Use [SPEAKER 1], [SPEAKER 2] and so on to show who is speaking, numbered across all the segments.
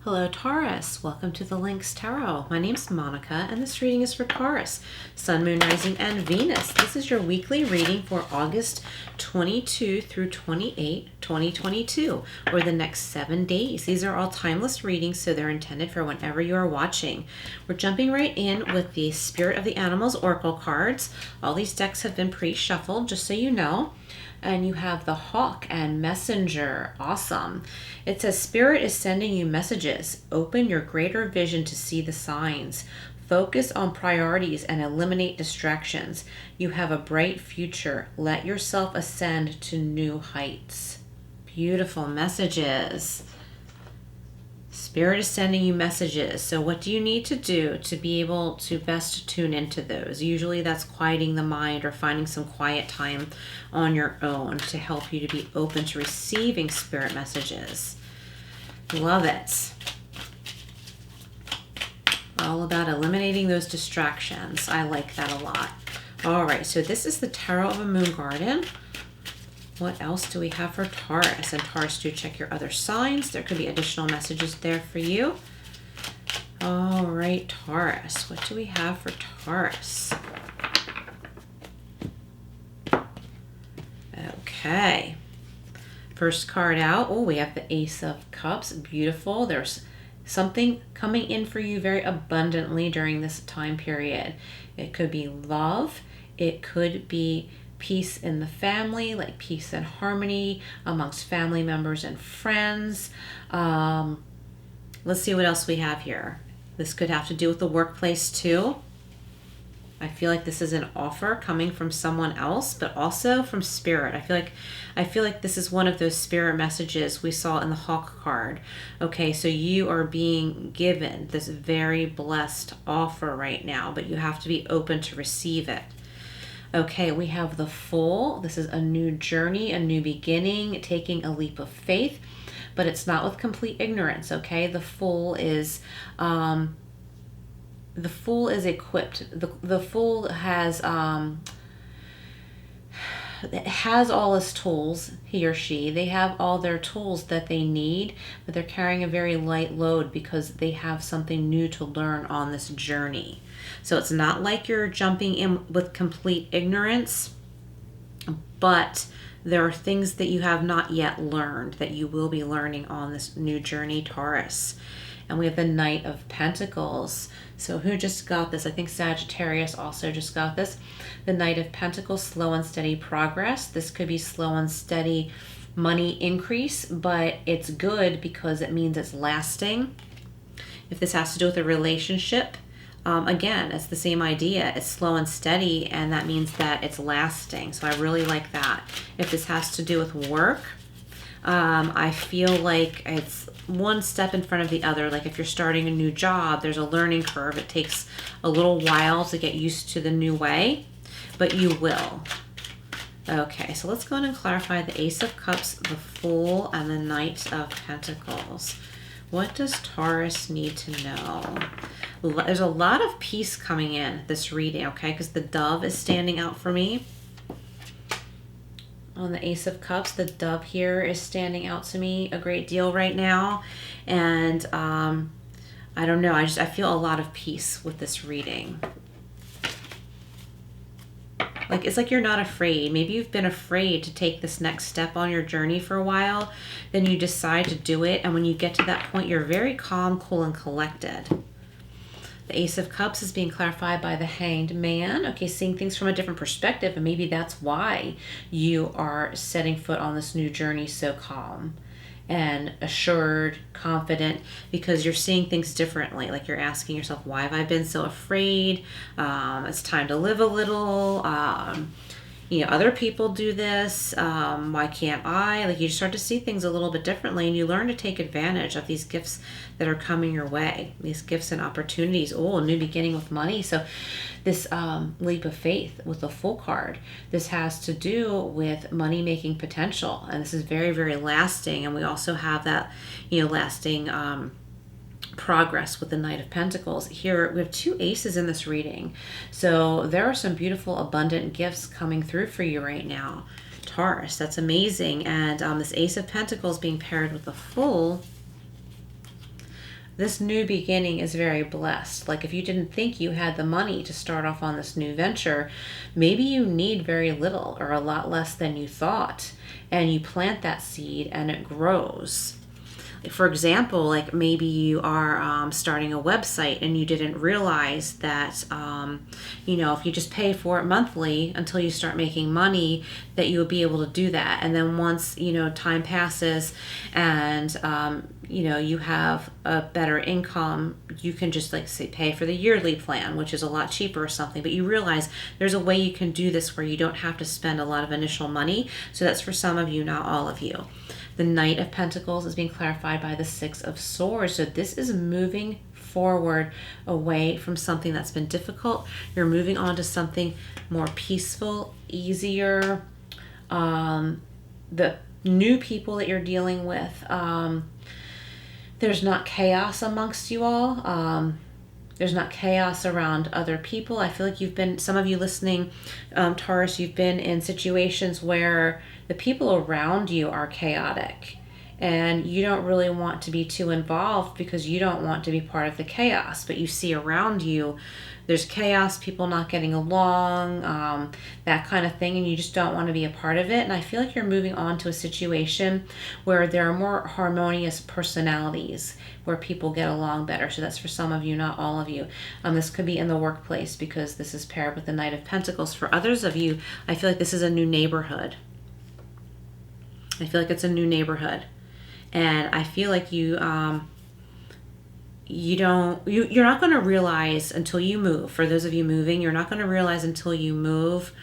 [SPEAKER 1] Hello Taurus, welcome to the Lynx Tarot. My name's Monica and this reading is for Taurus, Sun, Moon, Rising, and Venus. This is your weekly reading for August 22 through 28, 2022, or the next 7 days. These are all timeless readings, so they're intended for whenever you are watching. We're jumping right in with the Spirit of the Animals Oracle cards. All these decks have been pre-shuffled, just so you know. And you have the Hawk and Messenger. Awesome. It says, Spirit is sending you messages. Open your greater vision to see the signs. Focus on priorities and eliminate distractions. You have a bright future. Let yourself ascend to new heights. Beautiful messages. Spirit is sending you messages. So what do you need to do to be able to best tune into those? Usually that's quieting the mind or finding some quiet time on your own to help you to be open to receiving spirit messages. Love it. All about eliminating those distractions. I like that a lot. All right, so this is the Tarot of a Moon Garden. What else do we have for Taurus? And Taurus, do check your other signs. There could be additional messages there for you. All right, Taurus. What do we have for Taurus? Okay. First card out. Oh, we have the Ace of Cups. Beautiful. There's something coming in for you very abundantly during this time period. It could be love. It could be peace in the family, like peace and harmony amongst family members and friends. Let's see what else we have here. This could have to do with the workplace too. I feel like this is an offer coming from someone else, but also from Spirit. I feel like this is one of those spirit messages we saw in the Hawk card. Okay, so you are being given this very blessed offer right now, but you have to be open to receive it. Okay, we have the Fool. This is a new journey, a new beginning, taking a leap of faith, but it's not with complete ignorance, okay? The Fool is equipped. The Fool has all his tools, he or she. They have all their tools that they need, but they're carrying a very light load because they have something new to learn on this journey. So it's not like you're jumping in with complete ignorance, but there are things that you have not yet learned that you will be learning on this new journey, Taurus. And we have the Knight of Pentacles. So who just got this? I think Sagittarius also just got this. The Knight of Pentacles, slow and steady progress. This could be slow and steady money increase, but it's good because it means it's lasting. If this has to do with a relationship, again, it's the same idea. It's slow and steady, and that means that it's lasting. So I really like that. If this has to do with work, I feel like it's one step in front of the other. Like if you're starting a new job, there's a learning curve. It takes a little while to get used to the new way, but you will. Okay, so let's go ahead and clarify the Ace of Cups, the Fool, and the Knight of Pentacles. What does Taurus need to know? There's a lot of peace coming in this reading, okay? Because the Dove is standing out for me. On the Ace of Cups, the Dove here is standing out to me a great deal right now. And I don't know, I feel a lot of peace with this reading. Like, it's like you're not afraid. Maybe you've been afraid to take this next step on your journey for a while. Then you decide to do it. And when you get to that point, you're very calm, cool, and collected. The Ace of Cups is being clarified by the Hanged Man. Okay, seeing things from a different perspective. And maybe that's why you are setting foot on this new journey so calm and assured, confident, because you're seeing things differently. Like you're asking yourself, why have I been so afraid? It's time to live a little. Other people do this. Why can't I? Like you start to see things a little bit differently, and you learn to take advantage of these gifts that are coming your way. These gifts and opportunities. Oh, a new beginning with money. So this leap of faith with the Fool card. This has to do with money-making potential, and this is very, very lasting. And we also have that, lasting progress with the Knight of Pentacles. Here we have two aces in this reading. So there are some beautiful, abundant gifts coming through for you right now, Taurus. That's amazing. And this Ace of Pentacles being paired with the Fool. This new beginning is very blessed. Like if you didn't think you had the money to start off on this new venture, maybe you need very little or a lot less than you thought. And you plant that seed and it grows. For example, like maybe you are starting a website and you didn't realize that, if you just pay for it monthly until you start making money, that you will be able to do that. And then once, time passes and, you have a better income, you can just like say pay for the yearly plan, which is a lot cheaper or something. But you realize there's a way you can do this where you don't have to spend a lot of initial money. So that's for some of you, not all of you. The Knight of Pentacles is being clarified by the Six of Swords. So this is moving forward away from something that's been difficult. You're moving on to something more peaceful, easier. The new people that you're dealing with, there's not chaos amongst you all. There's not chaos around other people. I feel like some of you listening, Taurus, you've been in situations where the people around you are chaotic and you don't really want to be too involved because you don't want to be part of the chaos. But you see around you, there's chaos, people not getting along, that kind of thing, and you just don't want to be a part of it. And I feel like you're moving on to a situation where there are more harmonious personalities, where people get along better. So that's for some of you, not all of you. This could be in the workplace because this is paired with the Knight of Pentacles. For others of you, I feel like this is a new neighborhood. I feel like it's a new neighborhood. And I feel like you're not going to realize until you move. For those of you moving, you're not going to realize until you move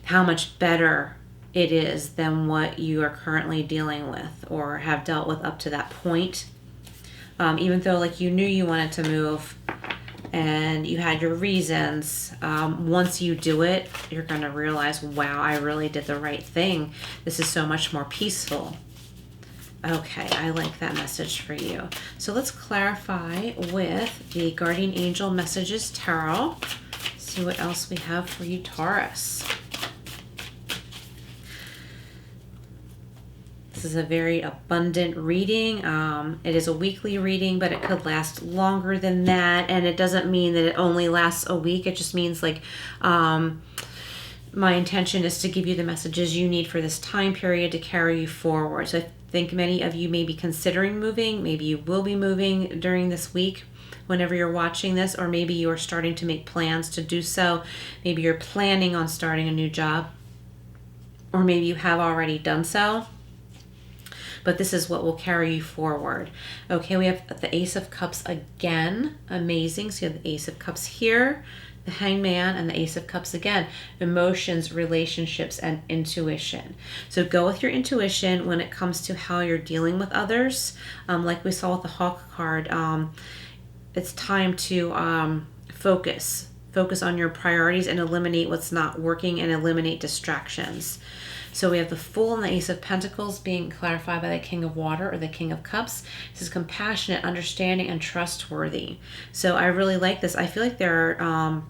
[SPEAKER 1] how much better it is than what you are currently dealing with or have dealt with up to that point. Even though like you knew you wanted to move and you had your reasons, once you do it, you're going to realize, wow, I really did the right thing. This is so much more peaceful. Okay, I like that message for you. So let's clarify with the Guardian Angel Messages Tarot. See what else we have for you, Taurus. This is a very abundant reading. It is a weekly reading, but it could last longer than that. And it doesn't mean that it only lasts a week. It just means like my intention is to give you the messages you need for this time period to carry you forward. So I think many of you may be considering moving. Maybe you will be moving during this week whenever you're watching this, or maybe you are starting to make plans to do so. Maybe you're planning on starting a new job, or maybe you have already done so. But this is what will carry you forward. Okay, we have the Ace of Cups again. Amazing. So you have the Ace of Cups here, the Hangman, and the Ace of Cups again. Emotions, relationships, and intuition. So go with your intuition when it comes to how you're dealing with others. Like we saw with the Hawk card, it's time to focus. Focus on your priorities and eliminate what's not working and eliminate distractions. So we have the Fool and the Ace of Pentacles being clarified by the King of Water or the King of Cups. This is compassionate, understanding, and trustworthy. So I really like this. I feel like there are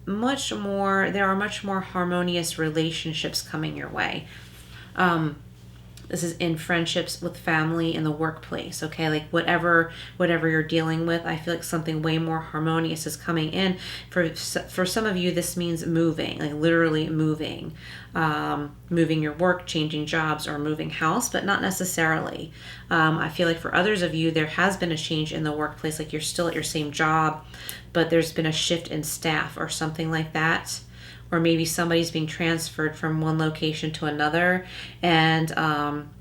[SPEAKER 1] much more harmonious relationships coming your way. This is in friendships, with family, in the workplace, okay? Like whatever you're dealing with, I feel like something way more harmonious is coming in. For some of you, this means moving, like literally moving. Moving your work, changing jobs, or moving house, but not necessarily. I feel like for others of you, there has been a change in the workplace, like you're still at your same job, but there's been a shift in staff or something like that. Or maybe somebody's being transferred from one location to another, and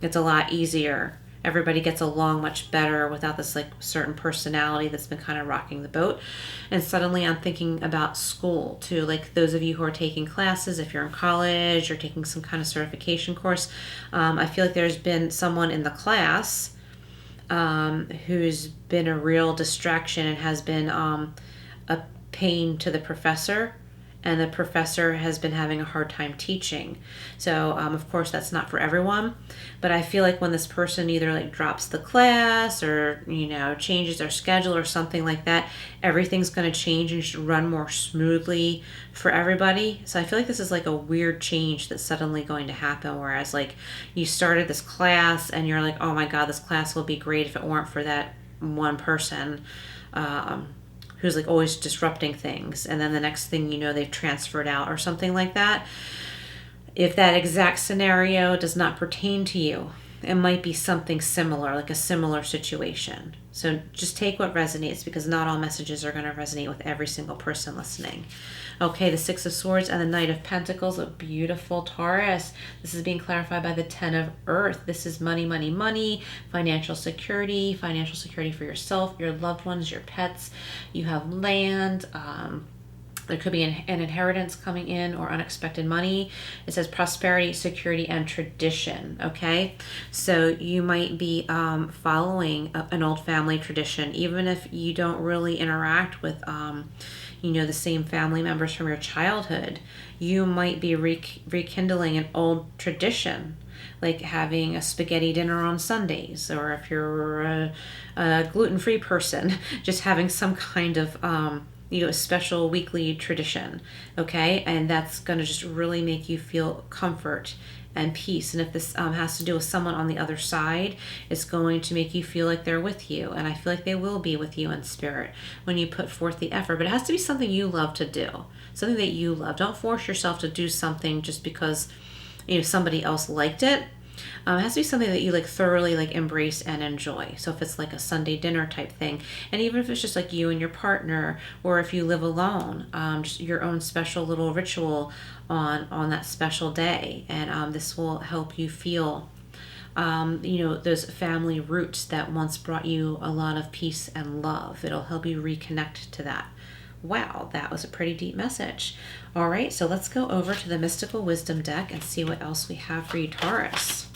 [SPEAKER 1] it's a lot easier. Everybody gets along much better without this like certain personality that's been kind of rocking the boat. And suddenly I'm thinking about school too, like those of you who are taking classes, if you're in college or taking some kind of certification course. I feel like there's been someone in the class who's been a real distraction and has been a pain to the professor. And the professor has been having a hard time teaching. So, of course, that's not for everyone. But I feel like when this person either like drops the class or, changes their schedule or something like that, everything's going to change and should run more smoothly for everybody. So I feel like this is like a weird change that's suddenly going to happen. Whereas like you started this class and you're like, oh my God, this class will be great if it weren't for that one person who's like always disrupting things, and then the next thing you know they've transferred out or something like that. If that exact scenario does not pertain to you, it might be something similar, like a similar situation. So just take what resonates, because not all messages are going to resonate with every single person listening. Okay, the Six of Swords and the Knight of Pentacles, a beautiful Taurus. This is being clarified by the Ten of Earth. This is money, money, money, financial security for yourself, your loved ones, your pets. You have land. There could be an inheritance coming in or unexpected money. It says prosperity, security, and tradition, okay? So you might be following an old family tradition, even if you don't really interact with, the same family members from your childhood. You might be rekindling an old tradition, like having a spaghetti dinner on Sundays, or if you're a gluten-free person, just having some kind of a special weekly tradition, okay? And that's going to just really make you feel comfort and peace. And if this has to do with someone on the other side, it's going to make you feel like they're with you. And I feel like they will be with you in spirit when you put forth the effort. But it has to be something you love to do, something that you love. Don't force yourself to do something just because somebody else liked it. It has to be something that you thoroughly embrace and enjoy. So if it's like a Sunday dinner type thing, and even if it's just like you and your partner, or if you live alone, just your own special little ritual on that special day, and this will help you feel those family roots that once brought you a lot of peace and love. It'll help you reconnect to that. Wow, that was a pretty deep message. All right, so let's go over to the Mystical Wisdom deck and see what else we have for you, Taurus.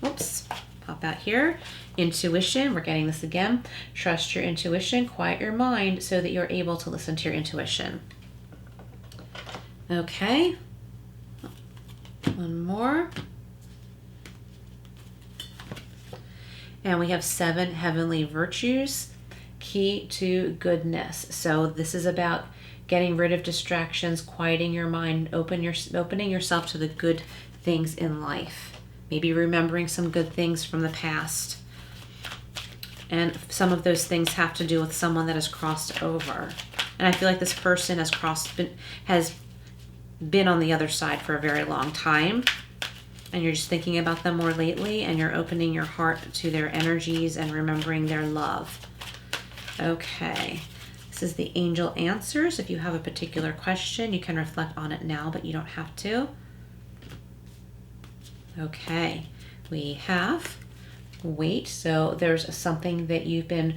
[SPEAKER 1] Oops, pop out here. Intuition, we're getting this again. Trust your intuition, quiet your mind so that you're able to listen to your intuition. Okay, one more. And we have 7 heavenly virtues. Key to goodness. So this is about getting rid of distractions, quieting your mind, opening yourself to the good things in life. Maybe remembering some good things from the past. And some of those things have to do with someone that has crossed over. And I feel like this person has been on the other side for a very long time. And you're just thinking about them more lately, and you're opening your heart to their energies and remembering their love. Okay, this is the angel answers. If you have a particular question, you can reflect on it now, but you don't have to. Okay, we have wait. So there's something that you've been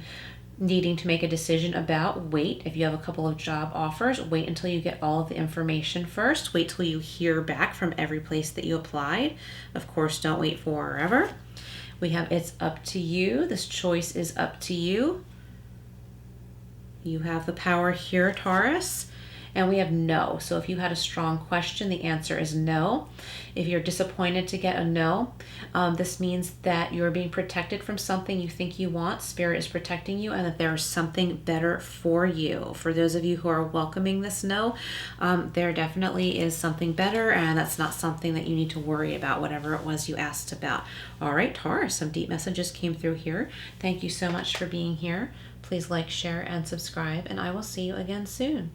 [SPEAKER 1] needing to make a decision about. Wait. If you have a couple of job offers, wait until you get all of the information first. Wait till you hear back from every place that you applied. Of course, don't wait forever. We have it's up to you. This choice is up to you. You have the power here, Taurus. And we have no. So if you had a strong question, the answer is no. If you're disappointed to get a no, this means that you're being protected from something you think you want. Spirit is protecting you, and that there is something better for you. For those of you who are welcoming this no, there definitely is something better, and that's not something that you need to worry about, whatever it was you asked about. All right, Taurus, some deep messages came through here. Thank you so much for being here. Please like, share, and subscribe, and I will see you again soon.